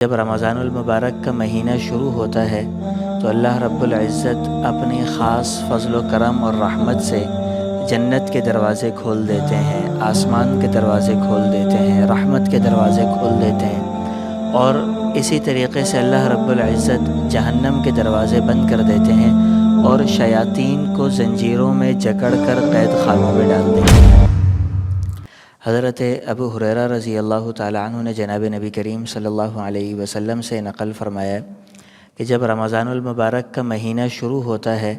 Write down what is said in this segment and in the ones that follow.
جب رمضان المبارک کا مہینہ شروع ہوتا ہے تو اللہ رب العزت اپنی خاص فضل و کرم اور رحمت سے جنت کے دروازے کھول دیتے ہیں، آسمان کے دروازے کھول دیتے ہیں، رحمت کے دروازے کھول دیتے ہیں، اور اسی طریقے سے اللہ رب العزت جہنم کے دروازے بند کر دیتے ہیں اور شیاطین کو زنجیروں میں جکڑ کر قید خانوں میں ڈال دیتے ہیں۔ حضرت ابو ہریرہ رضی اللہ تعالیٰ عنہ نے جناب نبی کریم صلی اللہ علیہ وسلم سے نقل فرمایا کہ جب رمضان المبارک کا مہینہ شروع ہوتا ہے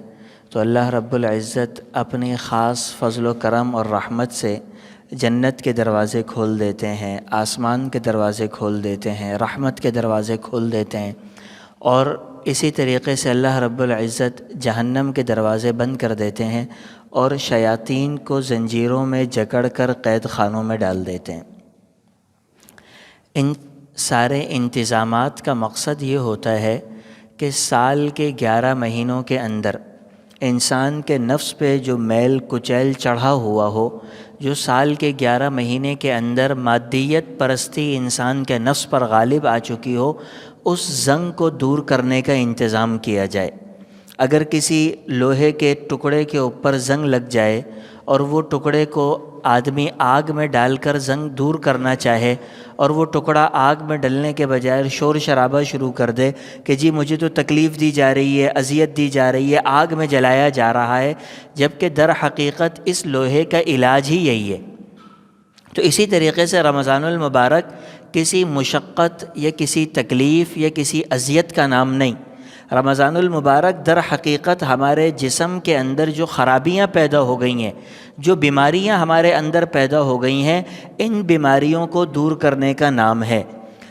تو اللہ رب العزت اپنی خاص فضل و کرم اور رحمت سے جنت کے دروازے کھول دیتے ہیں، آسمان کے دروازے کھول دیتے ہیں، رحمت کے دروازے کھول دیتے ہیں، اور اسی طریقے سے اللہ رب العزت جہنم کے دروازے بند کر دیتے ہیں اور شیاطین کو زنجیروں میں جکڑ کر قید خانوں میں ڈال دیتے ہیں۔ ان سارے انتظامات کا مقصد یہ ہوتا ہے کہ سال کے 11 مہینوں کے اندر انسان کے نفس پہ جو میل کچیل چڑھا ہوا ہو، جو سال کے 11 مہینے کے اندر مادیت پرستی انسان کے نفس پر غالب آ چکی ہو، اس زنگ کو دور کرنے کا انتظام کیا جائے۔ اگر کسی لوہے کے ٹکڑے کے اوپر زنگ لگ جائے اور وہ ٹکڑے کو آدمی آگ میں ڈال کر زنگ دور کرنا چاہے اور وہ ٹکڑا آگ میں ڈلنے کے بجائے شور شرابہ شروع کر دے کہ جی مجھے تو تکلیف دی جا رہی ہے، اذیت دی جا رہی ہے، آگ میں جلایا جا رہا ہے، جبکہ در حقیقت اس لوہے کا علاج ہی یہی ہے۔ تو اسی طریقے سے رمضان المبارک کسی مشقت یا کسی تکلیف یا کسی اذیت کا نام نہیں۔ رمضان المبارک در حقیقت ہمارے جسم کے اندر جو خرابیاں پیدا ہو گئی ہیں، جو بیماریاں ہمارے اندر پیدا ہو گئی ہیں، ان بیماریوں کو دور کرنے کا نام ہے۔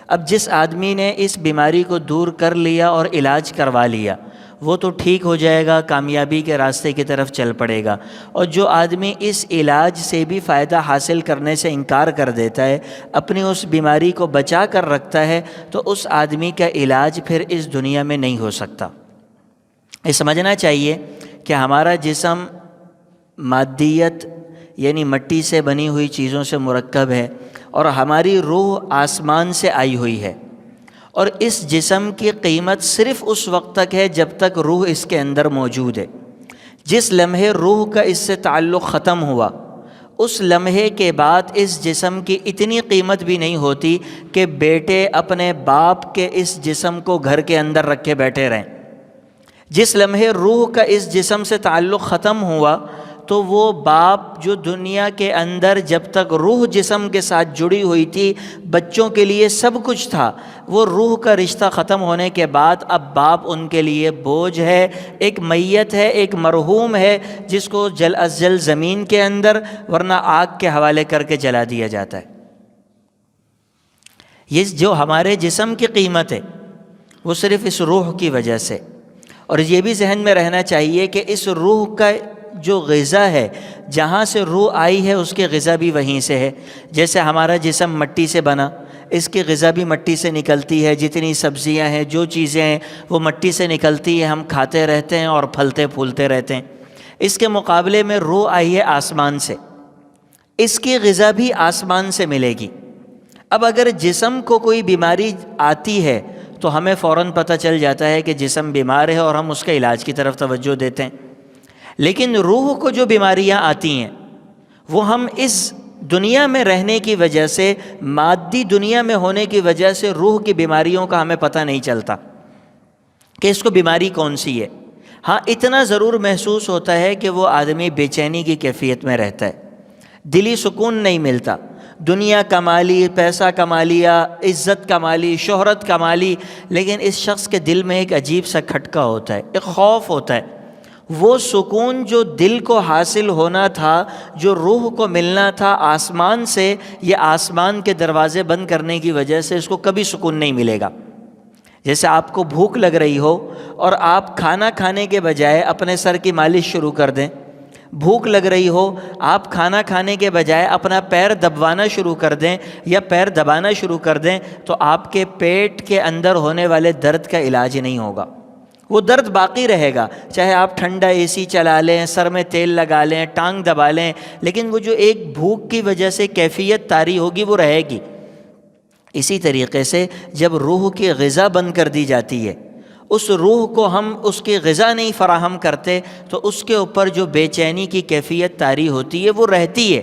اب جس آدمی نے اس بیماری کو دور کر لیا اور علاج کروا لیا، وہ تو ٹھیک ہو جائے گا، کامیابی کے راستے کی طرف چل پڑے گا، اور جو آدمی اس علاج سے بھی فائدہ حاصل کرنے سے انکار کر دیتا ہے، اپنی اس بیماری کو بچا کر رکھتا ہے، تو اس آدمی کا علاج پھر اس دنیا میں نہیں ہو سکتا۔ یہ سمجھنا چاہیے کہ ہمارا جسم مادیت یعنی مٹی سے بنی ہوئی چیزوں سے مرکب ہے، اور ہماری روح آسمان سے آئی ہوئی ہے، اور اس جسم کی قیمت صرف اس وقت تک ہے جب تک روح اس کے اندر موجود ہے۔ جس لمحے روح کا اس سے تعلق ختم ہوا، اس لمحے کے بعد اس جسم کی اتنی قیمت بھی نہیں ہوتی کہ بیٹے اپنے باپ کے اس جسم کو گھر کے اندر رکھے بیٹھے رہیں۔ جس لمحے روح کا اس جسم سے تعلق ختم ہوا تو وہ باپ جو دنیا کے اندر جب تک روح جسم کے ساتھ جڑی ہوئی تھی، بچوں کے لیے سب کچھ تھا، وہ روح کا رشتہ ختم ہونے کے بعد اب باپ ان کے لیے بوجھ ہے، ایک میت ہے، ایک مرحوم ہے، جس کو جل از جل زمین کے اندر ورنہ آگ کے حوالے کر کے جلا دیا جاتا ہے۔ یہ جو ہمارے جسم کی قیمت ہے وہ صرف اس روح کی وجہ سے، اور یہ بھی ذہن میں رہنا چاہیے کہ اس روح کا جو غذا ہے، جہاں سے روح آئی ہے اس کی غذا بھی وہیں سے ہے۔ جیسے ہمارا جسم مٹی سے بنا، اس کی غذا بھی مٹی سے نکلتی ہے، جتنی سبزیاں ہیں، جو چیزیں ہیں، وہ مٹی سے نکلتی ہے، ہم کھاتے رہتے ہیں اور پھلتے پھولتے رہتے ہیں۔ اس کے مقابلے میں روح آئی ہے آسمان سے، اس کی غذا بھی آسمان سے ملے گی۔ اب اگر جسم کو کوئی بیماری آتی ہے تو ہمیں فوراً پتہ چل جاتا ہے کہ جسم بیمار ہے اور ہم اس کے علاج کی طرف توجہ دیتے ہیں، لیکن روح کو جو بیماریاں آتی ہیں وہ ہم اس دنیا میں رہنے کی وجہ سے، مادی دنیا میں ہونے کی وجہ سے روح کی بیماریوں کا ہمیں پتہ نہیں چلتا کہ اس کو بیماری کون سی ہے۔ ہاں اتنا ضرور محسوس ہوتا ہے کہ وہ آدمی بے چینی کی کیفیت میں رہتا ہے، دلی سکون نہیں ملتا، دنیا کما لی، پیسہ کما لیا، عزت کما لی، شہرت کما لی، لیکن اس شخص کے دل میں ایک عجیب سا کھٹکا ہوتا ہے، ایک خوف ہوتا ہے۔ وہ سکون جو دل کو حاصل ہونا تھا، جو روح کو ملنا تھا آسمان سے، یہ آسمان کے دروازے بند کرنے کی وجہ سے اس کو کبھی سکون نہیں ملے گا۔ جیسے آپ کو بھوک لگ رہی ہو اور آپ کھانا کھانے کے بجائے اپنے سر کی مالش شروع کر دیں، بھوک لگ رہی ہو، آپ کھانا کھانے کے بجائے اپنا پیر دبوانا شروع کر دیں یا پیر دبانا شروع کر دیں، تو آپ کے پیٹ کے اندر ہونے والے درد کا علاج نہیں ہوگا، وہ درد باقی رہے گا، چاہے آپ ٹھنڈا اے سی چلا لیں، سر میں تیل لگا لیں، ٹانگ دبا لیں، لیکن وہ جو ایک بھوک کی وجہ سے کیفیت طاری ہوگی وہ رہے گی۔ اسی طریقے سے جب روح کی غذا بند کر دی جاتی ہے، اس روح کو ہم اس کی غذا نہیں فراہم کرتے، تو اس کے اوپر جو بے چینی کی کیفیت طاری ہوتی ہے وہ رہتی ہے،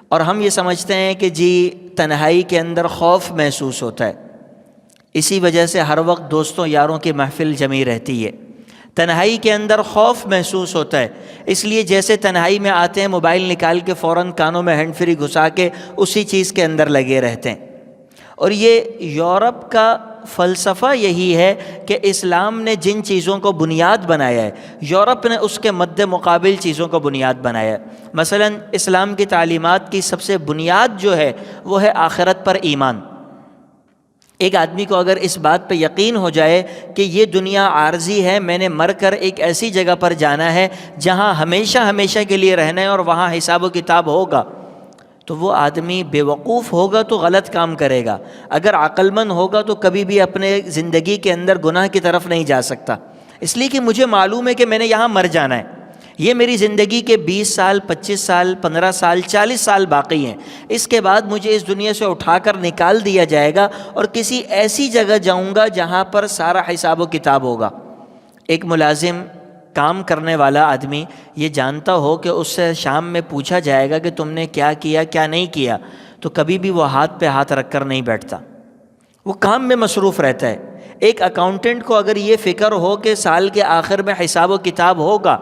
اور ہم یہ سمجھتے ہیں کہ جی تنہائی کے اندر خوف محسوس ہوتا ہے، اسی وجہ سے ہر وقت دوستوں یاروں کی محفل جمی رہتی ہے۔ تنہائی کے اندر خوف محسوس ہوتا ہے، اس لیے جیسے تنہائی میں آتے ہیں موبائل نکال کے فوراً کانوں میں ہینڈ فری گھسا کے اسی چیز کے اندر لگے رہتے ہیں۔ اور یہ یورپ کا فلسفہ یہی ہے کہ اسلام نے جن چیزوں کو بنیاد بنایا ہے، یورپ نے اس کے مد مقابل چیزوں کو بنیاد بنایا ہے۔ مثلا اسلام کی تعلیمات کی سب سے بنیاد جو ہے وہ ہے آخرت پر ایمان۔ ایک آدمی کو اگر اس بات پہ یقین ہو جائے کہ یہ دنیا عارضی ہے، میں نے مر کر ایک ایسی جگہ پر جانا ہے جہاں ہمیشہ ہمیشہ کے لیے رہنا ہے اور وہاں حساب و کتاب ہوگا، تو وہ آدمی بے وقوف ہوگا تو غلط کام کرے گا، اگر عقل مند ہوگا تو کبھی بھی اپنے زندگی کے اندر گناہ کی طرف نہیں جا سکتا، اس لیے کہ مجھے معلوم ہے کہ میں نے یہاں مر جانا ہے، یہ میری زندگی کے 20 سال 25 سال 15 سال 40 سال باقی ہیں، اس کے بعد مجھے اس دنیا سے اٹھا کر نکال دیا جائے گا اور کسی ایسی جگہ جاؤں گا جہاں پر سارا حساب و کتاب ہوگا۔ ایک ملازم کام کرنے والا آدمی یہ جانتا ہو کہ اس سے شام میں پوچھا جائے گا کہ تم نے کیا کیا کیا نہیں کیا، تو کبھی بھی وہ ہاتھ پہ ہاتھ رکھ کر نہیں بیٹھتا، وہ کام میں مصروف رہتا ہے۔ ایک اکاؤنٹنٹ کو اگر یہ فکر ہو کہ سال کے آخر میں حساب و کتاب ہوگا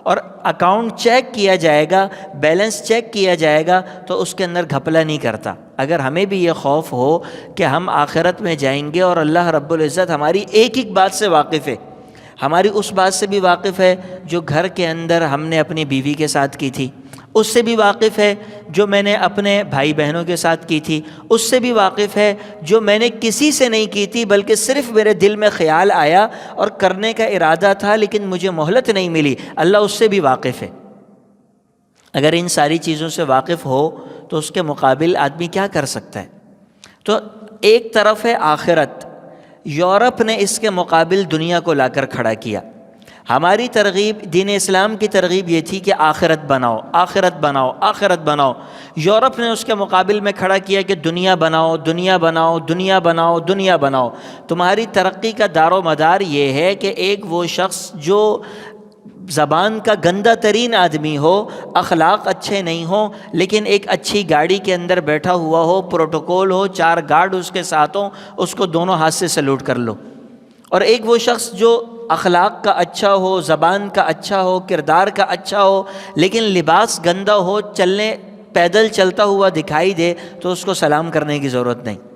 اور اکاؤنٹ چیک کیا جائے گا، بیلنس چیک کیا جائے گا، تو اس کے اندر گھپلا نہیں کرتا۔ اگر ہمیں بھی یہ خوف ہو کہ ہم آخرت میں جائیں گے اور اللہ رب العزت ہماری ایک ایک بات سے واقف ہے، ہماری اس بات سے بھی واقف ہے جو گھر کے اندر ہم نے اپنی بیوی کے ساتھ کی تھی، اس سے بھی واقف ہے جو میں نے اپنے بھائی بہنوں کے ساتھ کی تھی، اس سے بھی واقف ہے جو میں نے کسی سے نہیں کی تھی بلکہ صرف میرے دل میں خیال آیا اور کرنے کا ارادہ تھا لیکن مجھے مہلت نہیں ملی، اللہ اس سے بھی واقف ہے۔ اگر ان ساری چیزوں سے واقف ہو تو اس کے مقابل آدمی کیا کر سکتا ہے؟ تو ایک طرف ہے آخرت، یورپ نے اس کے مقابل دنیا کو لا کر کھڑا کیا۔ ہماری ترغیب، دین اسلام کی ترغیب یہ تھی کہ آخرت بناؤ آخرت بناؤ آخرت بناؤ، یورپ نے اس کے مقابل میں کھڑا کیا کہ دنیا بناؤ دنیا بناؤ دنیا بناؤ دنیا بناؤ۔ تمہاری ترقی کا دار و مدار یہ ہے کہ ایک وہ شخص جو زبان کا گندہ ترین آدمی ہو، اخلاق اچھے نہیں ہوں، لیکن ایک اچھی گاڑی کے اندر بیٹھا ہوا ہو، پروٹوکول ہو، 4 گارڈ اس کے ساتھ ہوں، اس کو دونوں ہاتھ سے سلوٹ کر لو۔ اور ایک وہ شخص جو اخلاق کا اچھا ہو، زبان کا اچھا ہو، کردار کا اچھا ہو، لیکن لباس گندہ ہو، پیدل چلتا ہوا دکھائی دے تو اس کو سلام کرنے کی ضرورت نہیں۔